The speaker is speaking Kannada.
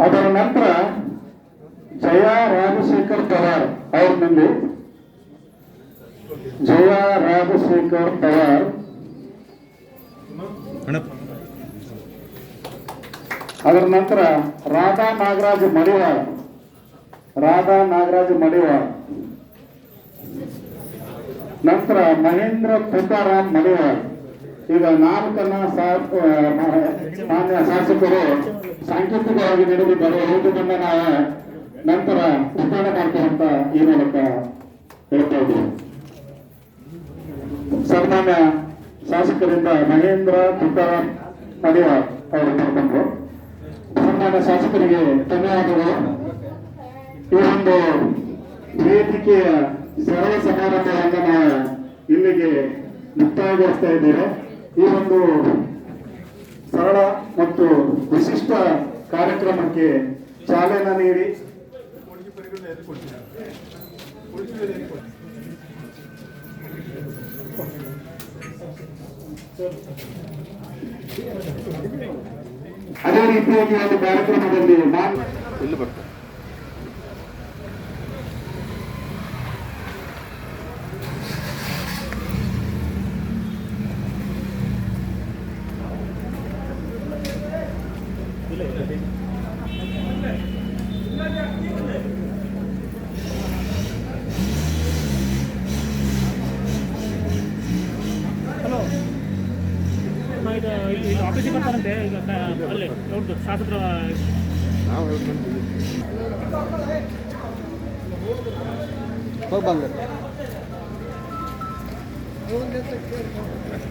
ಅದರ ನಂತರ ಜಯ ರಾಜಶೇಖರ್ ಪವಾರ್ ಅವ್ರಲ್ಲಿ ಜಯ ರಾಜಶೇಖರ್ ಪವಾರ್. ಅದರ ನಂತರ ರಾಧಾ ನಾಗರಾಜ್ ಮಡಿವಾಳ್. ನಂತರ ಮಹೇಂದ್ರ ತುಕಾರಾಮ್ ಮಡಿವಾಳ್. ಈಗ 4 ಮಾನ್ಯ ಶಾಸಕರು ಸಾಂಕೇತಿಕವಾಗಿ ನಡೆದಿದ್ದಾರೆ. ರೂಪದಿಂದ ನಾವು ನಂತರ ವಿತರಣೆ ಮಾಡ್ತಾರಂತ ಈ ಮೂಲಕ ಹೇಳ್ತಾ ಇದ್ದೀವಿ. ಸನ್ಮಾನ್ಯ ಶಾಸಕರಿಂದ ಮಹೇಂದ್ರ ತುಕಾರಾಮ್ ಮಡಿವಾಳ್ ಅವರು ಕರ್ಕೊಂಡು ಸನ್ಮಾನ್ಯ ಶಾಸಕರಿಗೆ ಧನ್ಯವಾದಗಳು. ಈ ಒಂದು ವೇದಿಕೆಯ ಸರಳ ಸಮಾರಂಭವನ್ನು ನಾವು ಇಲ್ಲಿಗೆ ಮುಕ್ತಾಯಗೊಳಿಸ್ತಾ ಇದ್ದೇವೆ. ಈ ಒಂದು ಸರಳ ಮತ್ತು ವಿಶಿಷ್ಟ ಕಾರ್ಯಕ್ರಮಕ್ಕೆ ಚಾಲನೆ ನೀಡಿ ಅದೇ ರೀತಿಯಾಗಿ ಒಂದು ಕಾರ್ಯಕ್ರಮದಲ್ಲಿ ನಾನು ಇಲ್ಲಿ ಬರ್ತೇನೆ. ಹಲೋ, ಇದು ಆಫೀಸಿಗೆ ಬರ್ತಾರಂತೆ ಈಗ ಅಲ್ಲೇ ನೋಡ್ದು ಶಾಸಕರ ಹೋಗಿ ಬಂದ